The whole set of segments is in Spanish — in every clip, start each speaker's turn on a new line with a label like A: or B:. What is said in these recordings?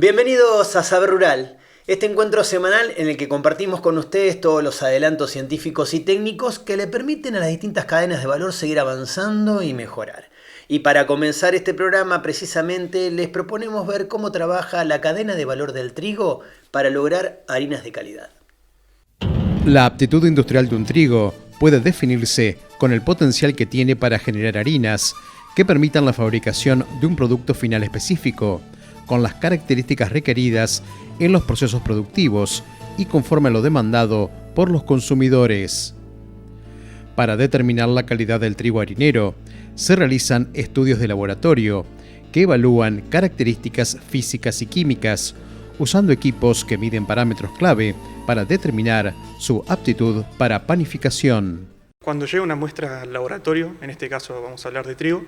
A: Bienvenidos a Saber Rural, este encuentro semanal en el que compartimos con ustedes todos los adelantos científicos y técnicos que le permiten a las distintas cadenas de valor seguir avanzando y mejorar. Y para comenzar este programa precisamente les proponemos ver cómo trabaja la cadena de valor del trigo para lograr harinas de calidad.
B: La aptitud industrial de un trigo puede definirse con el potencial que tiene para generar harinas que permitan la fabricación de un producto final específico, con las características requeridas en los procesos productivos y conforme a lo demandado por los consumidores. Para determinar la calidad del trigo harinero, se realizan estudios de laboratorio que evalúan características físicas y químicas, usando equipos que miden parámetros clave para determinar su aptitud para panificación.
C: Cuando llega una muestra al laboratorio, en este caso vamos a hablar de trigo,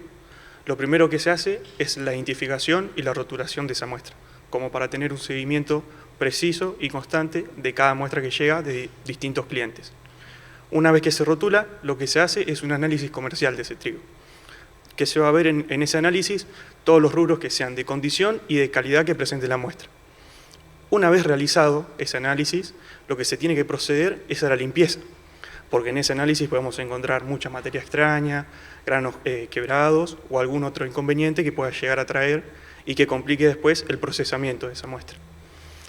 C: lo primero que se hace es la identificación y la rotulación de esa muestra, como para tener un seguimiento preciso y constante de cada muestra que llega de distintos clientes. Una vez que se rotula, lo que se hace es un análisis comercial de ese trigo, que se va a ver en ese análisis todos los rubros que sean de condición y de calidad que presente la muestra. Una vez realizado ese análisis, lo que se tiene que proceder es a la limpieza, porque en ese análisis podemos encontrar mucha materia extraña, granos quebrados o algún otro inconveniente que pueda llegar a traer y que complique después el procesamiento de esa muestra.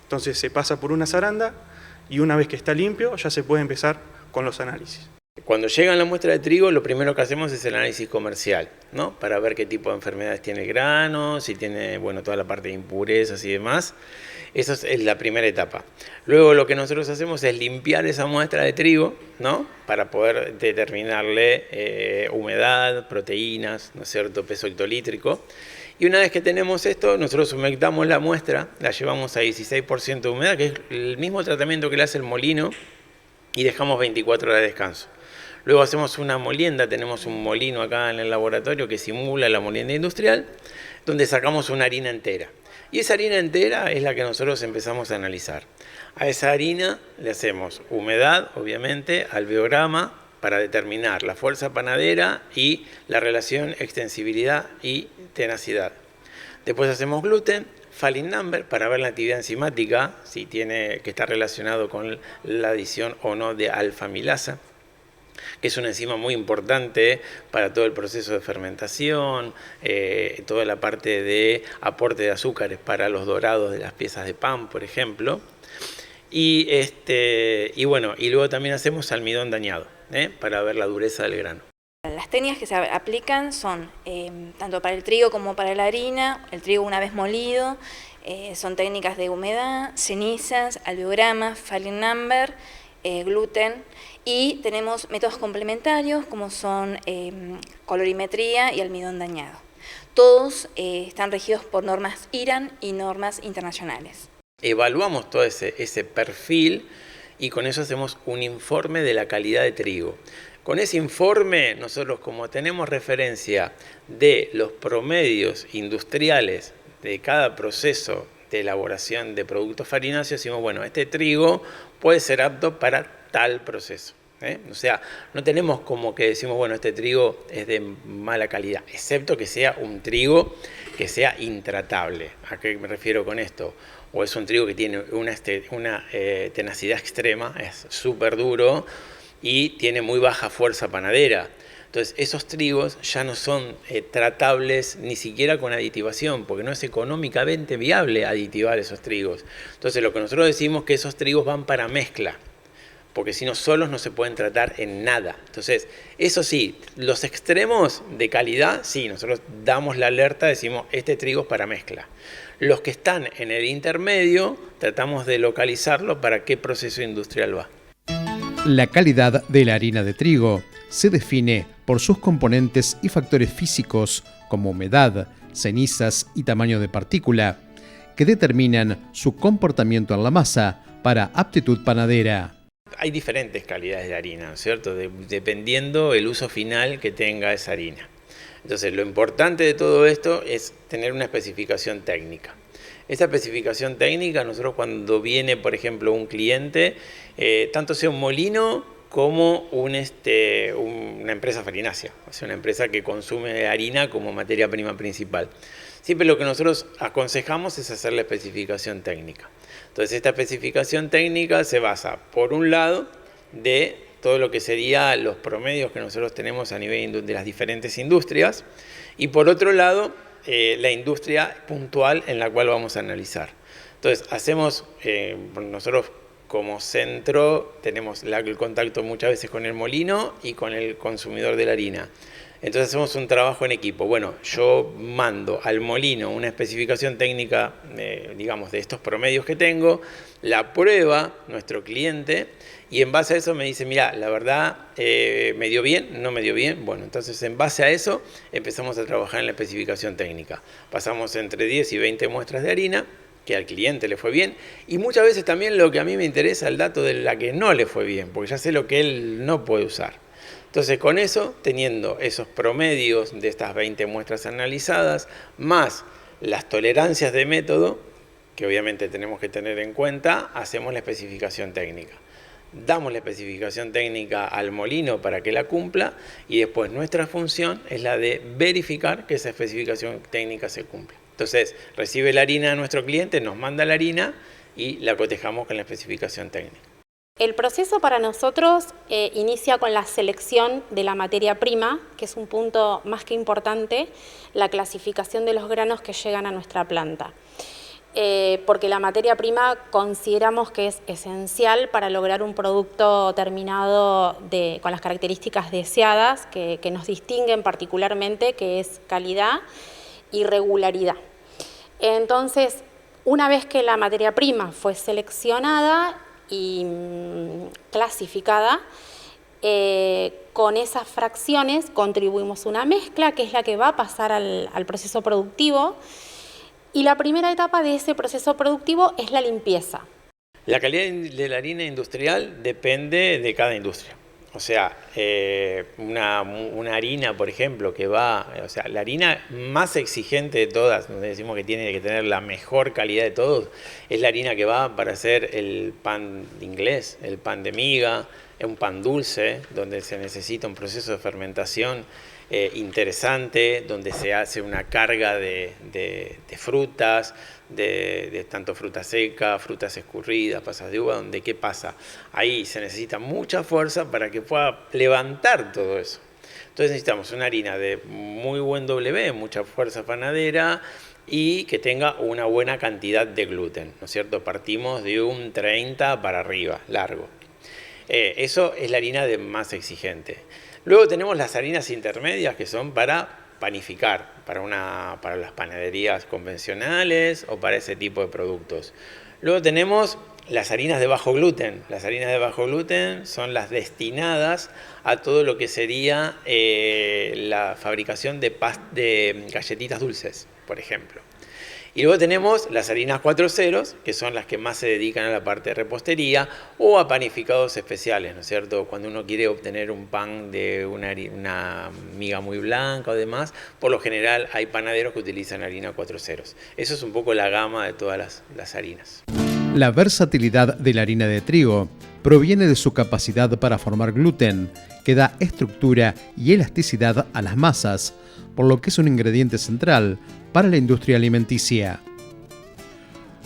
C: Entonces se pasa por una zaranda y una vez que está limpio ya se puede empezar con los análisis.
D: Cuando llega la muestra de trigo, lo primero que hacemos es el análisis comercial, ¿no? Para ver qué tipo de enfermedades tiene el grano, si tiene, toda la parte de impurezas y demás. Esa es la primera etapa. Luego lo que nosotros hacemos es limpiar esa muestra de trigo, ¿no? Para poder determinarle humedad, proteínas, ¿no es cierto?, peso hectolítrico. Y una vez que tenemos esto, nosotros humectamos la muestra, la llevamos a 16% de humedad, que es el mismo tratamiento que le hace el molino, y dejamos 24 horas de descanso. Luego hacemos una molienda, tenemos un molino acá en el laboratorio que simula la molienda industrial, donde sacamos una harina entera. Y esa harina entera es la que nosotros empezamos a analizar. A esa harina le hacemos humedad, obviamente, alveograma, para determinar la fuerza panadera y la relación extensibilidad y tenacidad. Después hacemos gluten, Falling number, para ver la actividad enzimática, si tiene que estar relacionado con la adición o no de alfa-amilasa, que es una enzima muy importante para todo el proceso de fermentación, toda la parte de aporte de azúcares para los dorados de las piezas de pan, por ejemplo. Y luego también hacemos almidón dañado, para ver la dureza del grano.
E: Las técnicas que se aplican son tanto para el trigo como para la harina, el trigo una vez molido, son técnicas de humedad, cenizas, alveograma, falling number, gluten, y tenemos métodos complementarios como son colorimetría y almidón dañado. Todos están regidos por normas IRAN y normas internacionales.
D: Evaluamos todo ese perfil y con eso hacemos un informe de la calidad de trigo. Con ese informe, nosotros como tenemos referencia de los promedios industriales de cada proceso de elaboración de productos farináceos, decimos, este trigo puede ser apto para tal proceso. O sea, no tenemos como que decimos, este trigo es de mala calidad, excepto que sea un trigo que sea intratable. ¿A qué me refiero con esto? O es un trigo que tiene una tenacidad extrema, es súper duro, y tiene muy baja fuerza panadera. Entonces esos trigos ya no son tratables ni siquiera con aditivación, porque no es económicamente viable aditivar esos trigos. Entonces lo que nosotros decimos es que esos trigos van para mezcla, porque si no solos no se pueden tratar en nada. Entonces, eso sí, los extremos de calidad, sí, nosotros damos la alerta, decimos, este trigo es para mezcla. Los que están en el intermedio, tratamos de localizarlo para qué proceso industrial va.
B: La calidad de la harina de trigo se define por sus componentes y factores físicos como humedad, cenizas y tamaño de partícula, que determinan su comportamiento en la masa para aptitud panadera.
D: Hay diferentes calidades de harina, ¿no es cierto? Dependiendo el uso final que tenga esa harina. Entonces, lo importante de todo esto es tener una especificación técnica. Esa especificación técnica, nosotros cuando viene, por ejemplo, un cliente, tanto sea un molino como una empresa farinácea, o sea, una empresa que consume harina como materia prima principal. Siempre lo que nosotros aconsejamos es hacer la especificación técnica. Entonces esta especificación técnica se basa, por un lado, de todo lo que serían los promedios que nosotros tenemos a nivel de las diferentes industrias, y por otro lado, la industria puntual en la cual vamos a analizar. Entonces hacemos, nosotros como centro tenemos el contacto muchas veces con el molino y con el consumidor de la harina. Entonces hacemos un trabajo en equipo. Bueno, yo mando al molino una especificación técnica, digamos, de estos promedios que tengo, la prueba nuestro cliente y en base a eso me dice, mira, la verdad, ¿me dio bien? ¿No me dio bien? Bueno, entonces en base a eso empezamos a trabajar en la especificación técnica. Pasamos entre 10 y 20 muestras de harina, que al cliente le fue bien, y muchas veces también lo que a mí me interesa, el dato de la que no le fue bien, porque ya sé lo que él no puede usar. Entonces con eso, teniendo esos promedios de estas 20 muestras analizadas, más las tolerancias de método, que obviamente tenemos que tener en cuenta, hacemos la especificación técnica. Damos la especificación técnica al molino para que la cumpla y después nuestra función es la de verificar que esa especificación técnica se cumple. Entonces recibe la harina de nuestro cliente, nos manda la harina y la cotejamos con la especificación técnica.
F: El proceso para nosotros inicia con la selección de la materia prima, que es un punto más que importante, la clasificación de los granos que llegan a nuestra planta. Porque la materia prima consideramos que es esencial para lograr un producto terminado con las características deseadas, que nos distinguen particularmente, que es calidad y regularidad. Entonces, una vez que la materia prima fue seleccionada y clasificada, con esas fracciones contribuimos una mezcla que es la que va a pasar al proceso productivo, y la primera etapa de ese proceso productivo es la limpieza.
D: La calidad de la harina industrial depende de cada industria. O sea, una harina, por ejemplo, que va, o sea, la harina más exigente de todas, donde decimos que tiene que tener la mejor calidad de todos, es la harina que va para hacer el pan inglés, el pan de miga, un pan dulce, donde se necesita un proceso de fermentación interesante, donde se hace una carga de frutas, de tanto fruta seca, frutas escurridas, pasas de uva, donde ¿qué pasa? Ahí se necesita mucha fuerza para que pueda levantar todo eso. Entonces necesitamos una harina de muy buen W, mucha fuerza panadera y que tenga una buena cantidad de gluten, ¿no es cierto? Partimos de un 30 para arriba, largo. Eso es la harina más exigente. Luego tenemos las harinas intermedias que son para panificar, para las panaderías convencionales o para ese tipo de productos. Luego tenemos las harinas de bajo gluten. Las harinas de bajo gluten son las destinadas a todo lo que sería la fabricación de galletitas dulces, por ejemplo. Y luego tenemos las harinas 4 ceros, que son las que más se dedican a la parte de repostería o a panificados especiales, ¿no es cierto? Cuando uno quiere obtener un pan de una miga muy blanca o demás, por lo general hay panaderos que utilizan harina 4 ceros. Eso es un poco la gama de todas las harinas.
B: La versatilidad de la harina de trigo proviene de su capacidad para formar gluten, que da estructura y elasticidad a las masas, por lo que es un ingrediente central para la industria alimenticia.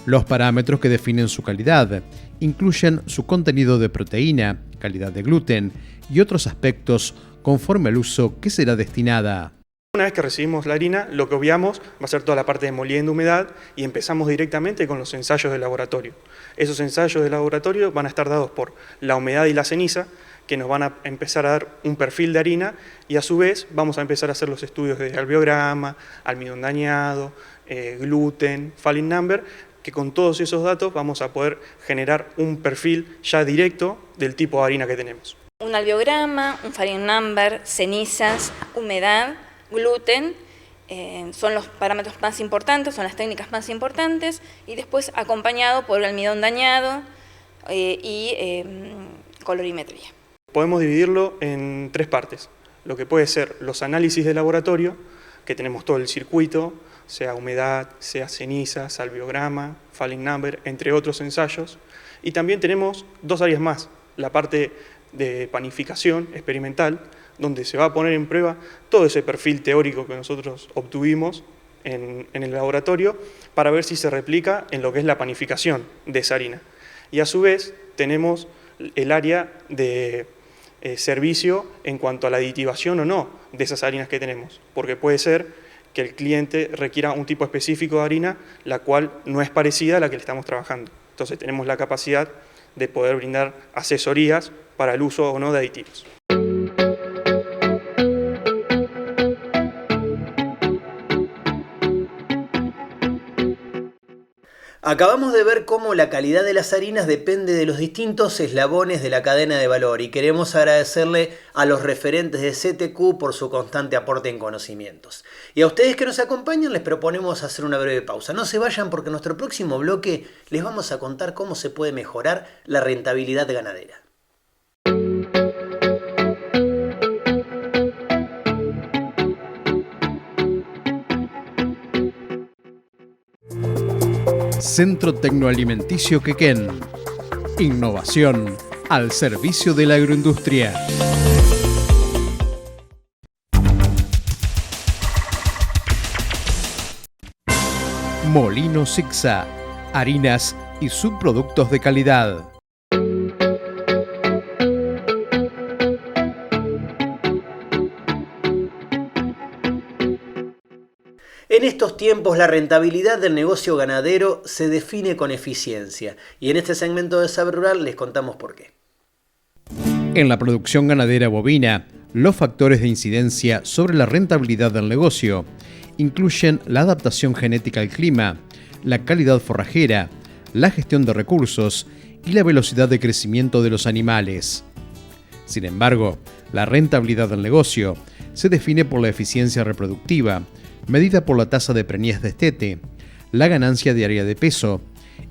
B: Los parámetros que definen su calidad incluyen su contenido de proteína, calidad de gluten y otros aspectos conforme al uso que será destinada.
C: Una vez que recibimos la harina, lo que obviamos va a ser toda la parte de molienda, humedad, y empezamos directamente con los ensayos de laboratorio. Esos ensayos de laboratorio van a estar dados por la humedad y la ceniza, que nos van a empezar a dar un perfil de harina, y a su vez vamos a empezar a hacer los estudios de alveograma, almidón dañado, gluten, falling number, que con todos esos datos vamos a poder generar un perfil ya directo del tipo de harina que tenemos.
E: Un alveograma, un falling number, cenizas, humedad, gluten, son los parámetros más importantes, son las técnicas más importantes, y después acompañado por el almidón dañado y colorimetría.
C: Podemos dividirlo en 3 partes. Lo que puede ser los análisis de laboratorio, que tenemos todo el circuito, sea humedad, sea cenizas, alveograma, falling number, entre otros ensayos. Y también tenemos 2 áreas más, la parte de panificación experimental, donde se va a poner en prueba todo ese perfil teórico que nosotros obtuvimos en el laboratorio para ver si se replica en lo que es la panificación de esa harina. Y a su vez tenemos el área de servicio en cuanto a la aditivación o no de esas harinas que tenemos, porque puede ser que el cliente requiera un tipo específico de harina, la cual no es parecida a la que le estamos trabajando. Entonces tenemos la capacidad de poder brindar asesorías para el uso o no de aditivos.
A: Acabamos de ver cómo la calidad de las harinas depende de los distintos eslabones de la cadena de valor y queremos agradecerle a los referentes de CTQ por su constante aporte en conocimientos. Y a ustedes que nos acompañan les proponemos hacer una breve pausa. No se vayan porque en nuestro próximo bloque les vamos a contar cómo se puede mejorar la rentabilidad ganadera.
B: Centro Tecnoalimenticio Quequén. Innovación al servicio de la agroindustria. Molino Sixa. Harinas y subproductos de calidad.
A: En estos tiempos la rentabilidad del negocio ganadero se define con eficiencia y en este segmento de Saber Rural les contamos por qué.
B: En la producción ganadera bovina, los factores de incidencia sobre la rentabilidad del negocio incluyen la adaptación genética al clima, la calidad forrajera, la gestión de recursos y la velocidad de crecimiento de los animales. Sin embargo, la rentabilidad del negocio se define por la eficiencia reproductiva, medida por la tasa de preñez de destete, la ganancia diaria de peso,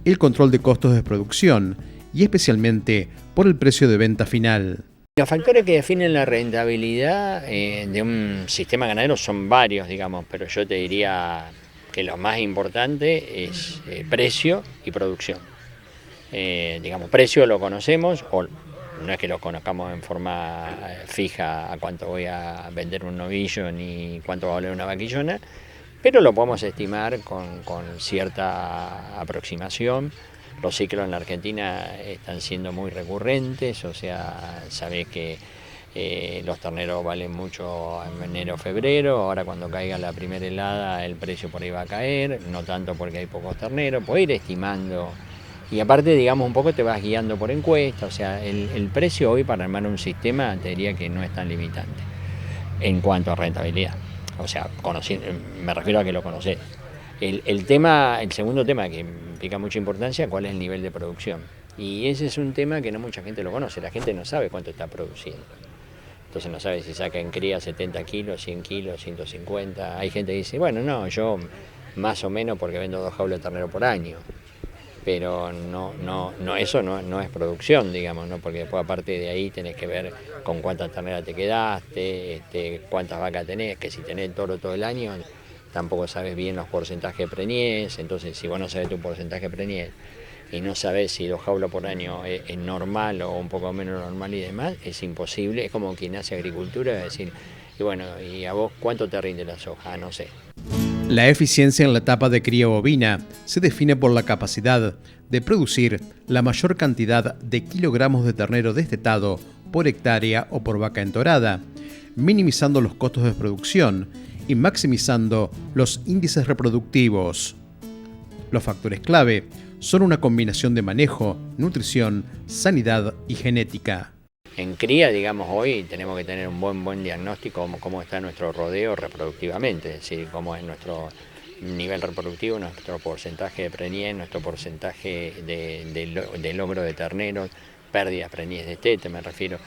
B: el control de costos de producción y especialmente por el precio de venta final.
G: Los factores que definen la rentabilidad de un sistema ganadero son varios, digamos, pero yo te diría que lo más importante es precio y producción. Digamos, precio lo conocemos, o no es que lo conozcamos en forma fija a cuánto voy a vender un novillo ni cuánto va a valer una vaquillona, pero lo podemos estimar con cierta aproximación. Los ciclos en la Argentina están siendo muy recurrentes, o sea, sabés que los terneros valen mucho en enero, febrero, ahora cuando caiga la primera helada el precio por ahí va a caer, no tanto porque hay pocos terneros, puedes ir estimando. Y aparte, digamos, un poco te vas guiando por encuesta, o sea, el precio hoy para armar un sistema te diría que no es tan limitante en cuanto a rentabilidad. O sea, me refiero a que lo conocés. El segundo tema que implica mucha importancia, ¿cuál es el nivel de producción? Y ese es un tema que no mucha gente lo conoce, la gente no sabe cuánto está produciendo. Entonces no sabe si saca en cría 70 kilos, 100 kilos, 150. Hay gente que dice, bueno, no, yo más o menos porque vendo 2 jaulas de ternero por año. Pero eso no es producción, digamos, ¿no? Porque después aparte de ahí tenés que ver con cuántas terneras te quedaste, cuántas vacas tenés, que si tenés toro todo el año tampoco sabes bien los porcentajes de preñez, entonces si vos no sabes tu porcentaje de preñez y no sabes si 2 jaulas por año es normal o un poco menos normal y demás, es imposible, es como quien hace agricultura, decir, y bueno, ¿y a vos cuánto te rinde la soja? No sé.
B: La eficiencia en la etapa de cría bovina se define por la capacidad de producir la mayor cantidad de kilogramos de ternero destetado por hectárea o por vaca entorada, minimizando los costos de producción y maximizando los índices reproductivos. Los factores clave son una combinación de manejo, nutrición, sanidad y genética.
G: En cría, digamos, hoy tenemos que tener un buen diagnóstico de cómo está nuestro rodeo reproductivamente, es decir, cómo es nuestro nivel reproductivo, nuestro porcentaje de preñez, nuestro porcentaje de logro de terneros, pérdidas, preñez de destete, me refiero.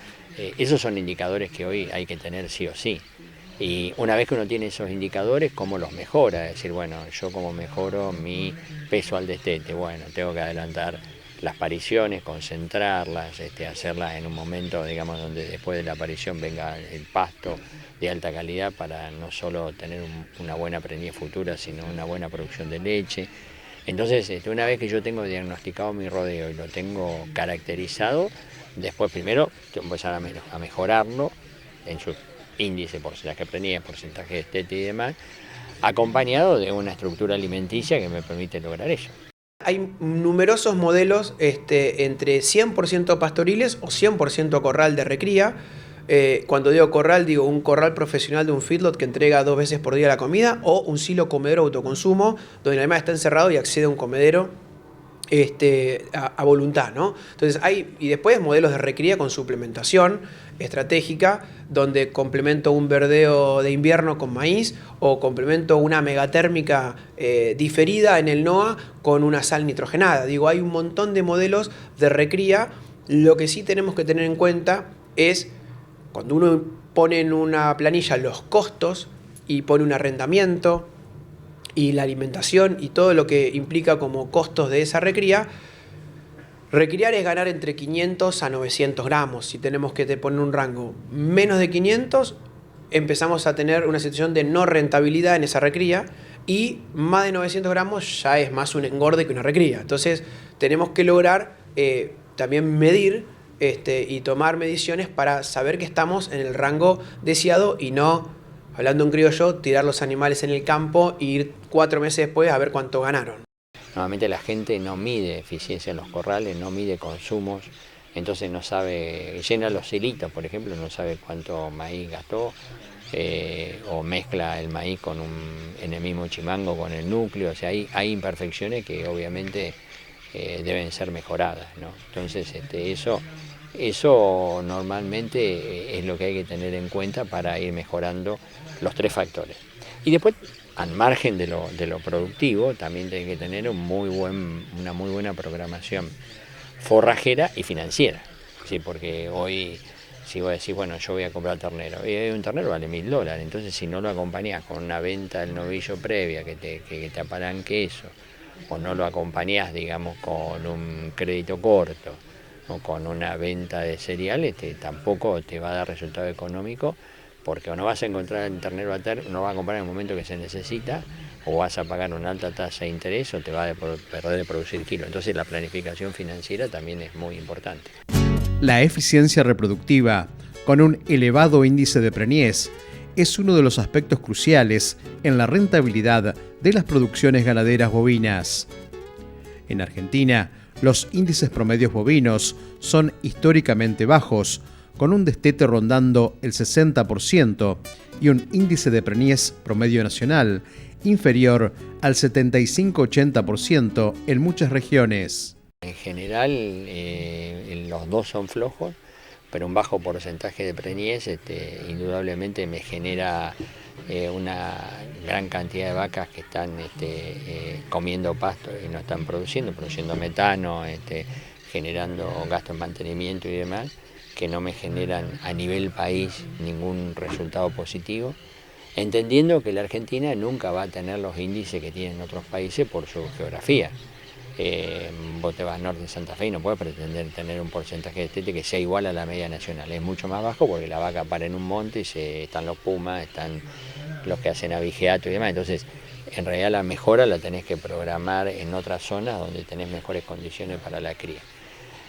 G: Esos son indicadores que hoy hay que tener sí o sí. Y una vez que uno tiene esos indicadores, ¿cómo los mejora? Es decir, bueno, yo cómo mejoro mi peso al destete, bueno, tengo que adelantar las pariciones, concentrarlas, hacerlas en un momento, digamos, donde después de la aparición venga el pasto de alta calidad para no solo tener una buena preñez futura, sino una buena producción de leche. Entonces, una vez que yo tengo diagnosticado mi rodeo y lo tengo caracterizado, después primero tengo que empezar a mejorarlo en su índice, porcentaje de preñez, porcentaje de destete y demás, acompañado de una estructura alimenticia que me permite lograr eso.
H: Hay numerosos modelos entre 100% pastoriles o 100% corral de recría. Cuando digo corral, digo un corral profesional de un feedlot que entrega 2 veces por día la comida, o un silo comedero autoconsumo, donde el animal está encerrado y accede a un comedero a voluntad, ¿no? Entonces y después modelos de recría con suplementación estratégica, donde complemento un verdeo de invierno con maíz o complemento una megatérmica diferida en el NOA con una sal nitrogenada. Digo, hay un montón de modelos de recría. Lo que sí tenemos que tener en cuenta es, cuando uno pone en una planilla los costos y pone un arrendamiento y la alimentación y todo lo que implica como costos de esa recría, recriar es ganar entre 500 a 900 gramos. Si tenemos que poner un rango menos de 500, empezamos a tener una situación de no rentabilidad en esa recría, y más de 900 gramos ya es más un engorde que una recría. Entonces tenemos que lograr también medir y tomar mediciones para saber que estamos en el rango deseado y no, hablando en criollo, tirar los animales en el campo e ir 4 meses después a ver cuánto ganaron.
G: Normalmente la gente no mide eficiencia en los corrales, no mide consumos, entonces no sabe, llena los hilitos, por ejemplo, no sabe cuánto maíz gastó, o mezcla el maíz en el mismo chimango con el núcleo. O sea, hay imperfecciones que obviamente deben ser mejoradas, ¿no? Entonces eso normalmente es lo que hay que tener en cuenta para ir mejorando los 3 factores. Y después, al margen de lo productivo, también tiene que tener una muy buena programación forrajera y financiera. ¿Sí? Porque hoy, si vos decís, bueno, yo voy a comprar ternero, y un ternero vale $1000, entonces si no lo acompañás con una venta del novillo previa que te apalanque eso, o no lo acompañás, digamos, con un crédito corto o con una venta de cereales, tampoco te va a dar resultado económico, porque o no vas a encontrar el ternero no vas a comprar en el momento que se necesita, o vas a pagar una alta tasa de interés, o te va a perder de producir kilos. Entonces la planificación financiera también es muy importante.
B: La eficiencia reproductiva, con un elevado índice de preñez, es uno de los aspectos cruciales en la rentabilidad de las producciones ganaderas bovinas. En Argentina, los índices promedios bovinos son históricamente bajos, con un destete rondando el 60% y un índice de preñez promedio nacional inferior al 75-80% en muchas regiones.
G: En general, los dos son flojos, pero un bajo porcentaje de preñez indudablemente me genera una gran cantidad de vacas que están comiendo pasto y no están produciendo metano, generando gastos en mantenimiento y demás, que no me generan a nivel país ningún resultado positivo, entendiendo que la Argentina nunca va a tener los índices que tienen otros países por su geografía. Vos te vas al norte de Santa Fe y no puedes pretender tener un porcentaje de destete que sea igual a la media nacional. Es mucho más bajo porque la vaca para en un monte y están los pumas, están los que hacen abigeato y demás. Entonces, en realidad la mejora la tenés que programar en otras zonas donde tenés mejores condiciones para la cría.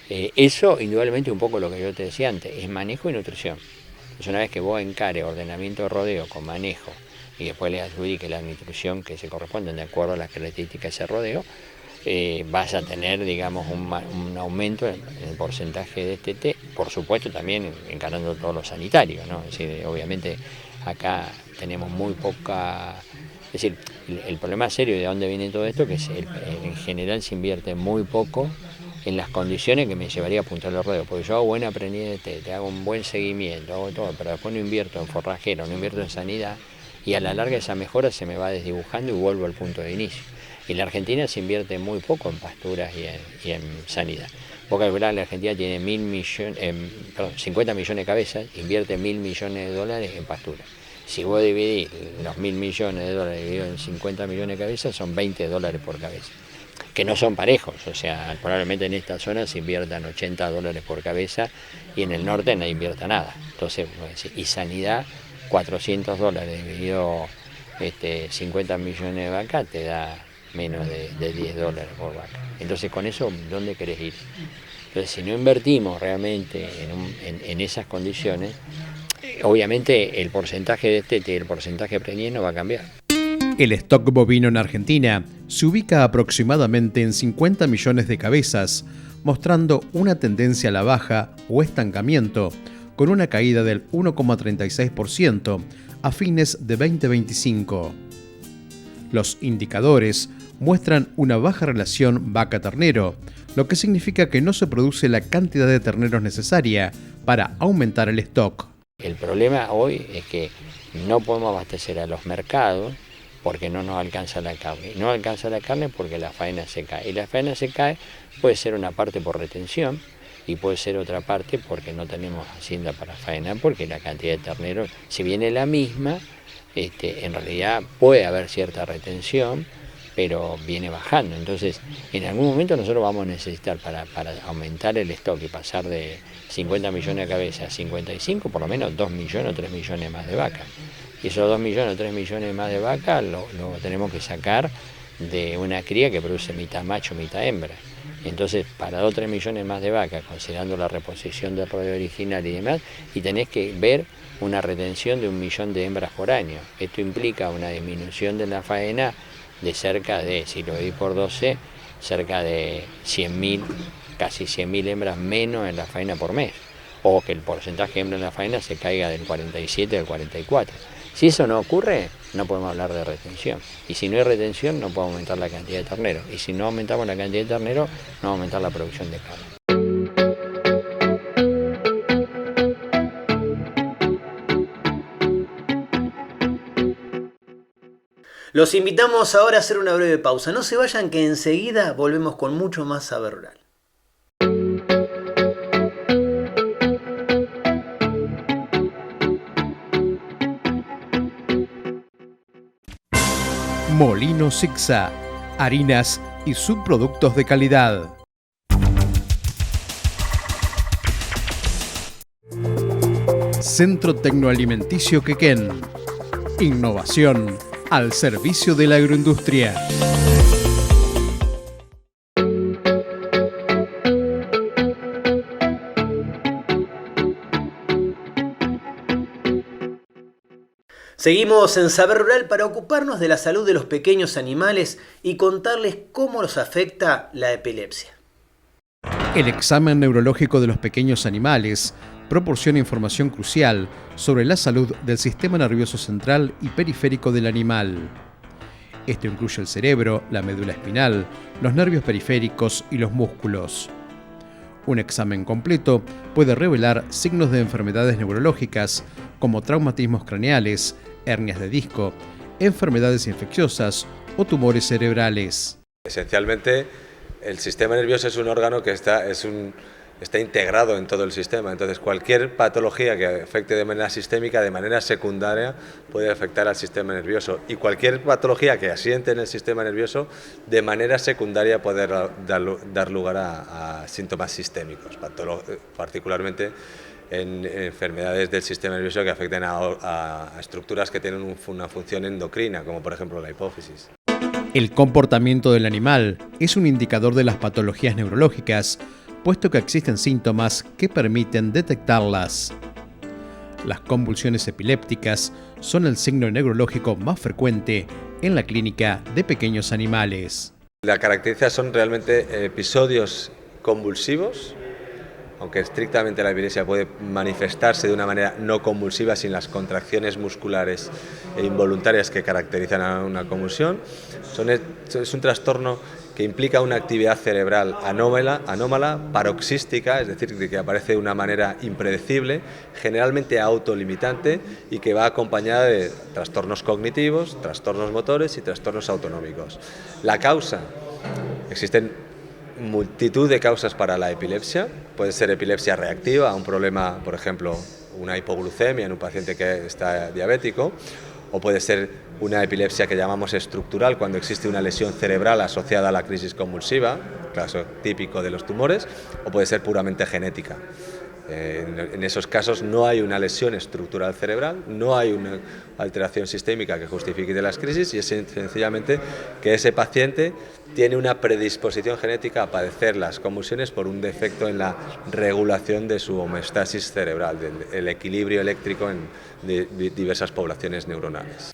G: Eso, indudablemente, un poco lo que yo te decía antes, es manejo y nutrición. Entonces, una vez que vos encares ordenamiento de rodeo con manejo y después le adjudiques la nutrición que se corresponde de acuerdo a las características de ese rodeo, vas a tener, digamos, un aumento en el porcentaje de destete, por supuesto también encarando todo lo sanitario, ¿no? Es decir, obviamente acá tenemos muy poca... Es decir, el problema serio de dónde viene todo esto, que en general se invierte muy poco en las condiciones que me llevaría a apuntar los rodeos, porque yo hago buena aprendiz, te hago un buen seguimiento, hago todo, pero después no invierto en forrajero, no invierto en sanidad, y a la larga esa mejora se me va desdibujando y vuelvo al punto de inicio. Y la Argentina se invierte muy poco en pasturas y en sanidad. Vos calculás, la Argentina tiene 50 millones de cabezas, invierte $1.000 millones en pasturas. Si vos dividís los $1.000 millones divididos en 50 millones de cabezas, son $20 por cabeza, que no son parejos. O sea, probablemente en esta zona se inviertan $80 por cabeza y en el norte no invierta nada. Entonces, y sanidad, $400 dividido 50 millones de vacas te da menos de $10 por vaca. Entonces, con eso, ¿dónde querés ir? Entonces, si no invertimos realmente en esas condiciones, obviamente el porcentaje de destete y el porcentaje de preñez no va a cambiar.
B: El stock bovino en Argentina se ubica aproximadamente en 50 millones de cabezas, mostrando una tendencia a la baja o estancamiento, con una caída del 1,36% a fines de 2025. Los indicadores muestran una baja relación vaca-ternero, lo que significa que no se produce la cantidad de terneros necesaria para aumentar el stock.
G: El problema hoy es que no podemos abastecer a los mercados porque no nos alcanza la carne. No alcanza la carne porque la faena se cae. Y la faena se cae puede ser una parte por retención y puede ser otra parte porque no tenemos hacienda para faena, porque la cantidad de terneros, si bien es la misma, en realidad puede haber cierta retención, pero viene bajando. Entonces, en algún momento nosotros vamos a necesitar para aumentar el stock y pasar de 50 millones de cabezas a 55, por lo menos 2 millones o 3 millones más de vacas. Y esos 2 millones o 3 millones más de vacas lo tenemos que sacar de una cría que produce mitad macho, mitad hembra. Entonces, para 2 o 3 millones más de vacas, considerando la reposición del rodeo original y demás, y tenés que ver una retención de 1 millón de hembras por año. Esto implica una disminución de la faena de cerca de, si lo dividís por 12, cerca de 100.000, casi 100.000 hembras menos en la faena por mes, o que el porcentaje de hembras en la faena se caiga del 47 al 44. Si eso no ocurre, no podemos hablar de retención, y si no hay retención no podemos aumentar la cantidad de terneros, y si no aumentamos la cantidad de terneros no vamos a aumentar la producción de carne.
A: Los invitamos ahora a hacer una breve pausa. No se vayan, que enseguida volvemos con mucho más Saber Rural.
B: Molino Sicsa, harinas y subproductos de calidad. Centro Tecnoalimenticio Quequén. Innovación al servicio de la agroindustria.
A: Seguimos en Saber Rural para ocuparnos de la salud de los pequeños animales y contarles cómo los afecta la epilepsia.
B: El examen neurológico de los pequeños animales proporciona información crucial sobre la salud del sistema nervioso central y periférico del animal. Esto incluye el cerebro, la médula espinal, los nervios periféricos y los músculos. Un examen completo puede revelar signos de enfermedades neurológicas como traumatismos craneales, hernias de disco, enfermedades infecciosas o tumores cerebrales.
I: Esencialmente, el sistema nervioso es un órgano que está integrado en todo el sistema, entonces cualquier patología que afecte de manera sistémica, de manera secundaria, puede afectar al sistema nervioso, y cualquier patología que asiente en el sistema nervioso, de manera secundaria puede dar lugar a síntomas sistémicos, particularmente en enfermedades del sistema nervioso que afecten a estructuras que tienen una función endocrina, como por ejemplo la hipófisis.
B: El comportamiento del animal es un indicador de las patologías neurológicas, puesto que existen síntomas que permiten detectarlas. Las convulsiones epilépticas son el signo neurológico más frecuente en la clínica de pequeños animales.
I: La característica son realmente episodios convulsivos, aunque estrictamente la epilepsia puede manifestarse de una manera no convulsiva sin las contracciones musculares e involuntarias que caracterizan a una convulsión. Es un trastorno que implica una actividad cerebral anómala, paroxística, es decir, que aparece de una manera impredecible, generalmente autolimitante, y que va acompañada de trastornos cognitivos, trastornos motores y trastornos autonómicos. La causa, existen multitud de causas para la epilepsia. Puede ser epilepsia reactiva a un problema, por ejemplo, una hipoglucemia en un paciente que está diabético, o puede ser una epilepsia que llamamos estructural, cuando existe una lesión cerebral asociada a la crisis convulsiva, caso típico de los tumores, o puede ser puramente genética. En esos casos no hay una lesión estructural cerebral, no hay una alteración sistémica que justifique de las crisis, y es sencillamente que ese paciente tiene una predisposición genética a padecer las convulsiones por un defecto en la regulación de su homeostasis cerebral, del equilibrio eléctrico en diversas poblaciones neuronales.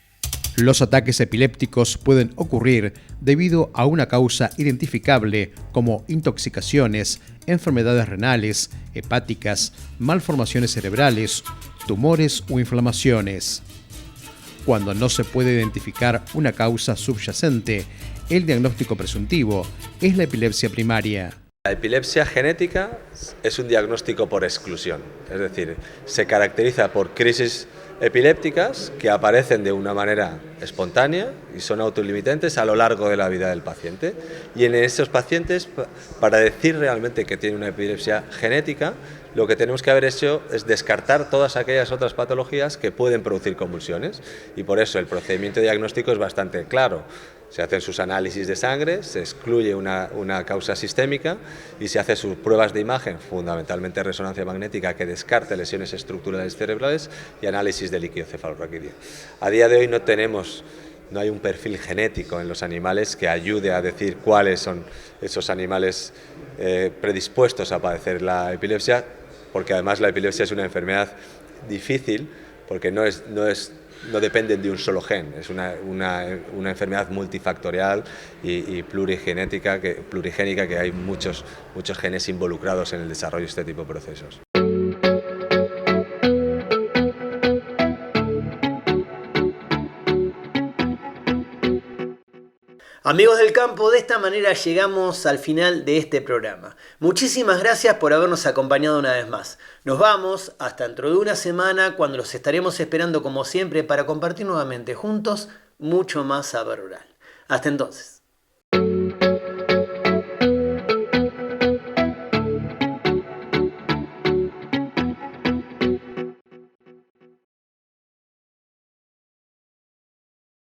B: Los ataques epilépticos pueden ocurrir debido a una causa identificable como intoxicaciones, enfermedades renales, hepáticas, malformaciones cerebrales, tumores o inflamaciones. Cuando no se puede identificar una causa subyacente, el diagnóstico presuntivo es la epilepsia primaria.
I: La epilepsia genética es un diagnóstico por exclusión, es decir, se caracteriza por crisis epilépticas que aparecen de una manera espontánea y son autolimitantes a lo largo de la vida del paciente. Y en esos pacientes, para decir realmente que tiene una epilepsia genética, lo que tenemos que haber hecho es descartar todas aquellas otras patologías que pueden producir convulsiones, y por eso el procedimiento diagnóstico es bastante claro. Se hacen sus análisis de sangre, se excluye una causa sistémica y se hacen sus pruebas de imagen, fundamentalmente resonancia magnética, que descarte lesiones estructurales cerebrales, y análisis de líquido cefalorraquídeo. A día de hoy no hay un perfil genético en los animales que ayude a decir cuáles son esos animales predispuestos a padecer la epilepsia, porque además la epilepsia es una enfermedad difícil, porque no dependen de un solo gen, es una enfermedad multifactorial y plurigénica, que hay muchos genes involucrados en el desarrollo de este tipo de procesos.
A: Amigos del campo, de esta manera llegamos al final de este programa. Muchísimas gracias por habernos acompañado una vez más. Nos vamos hasta dentro de una semana, cuando los estaremos esperando como siempre para compartir nuevamente juntos mucho más saber rural. Hasta entonces.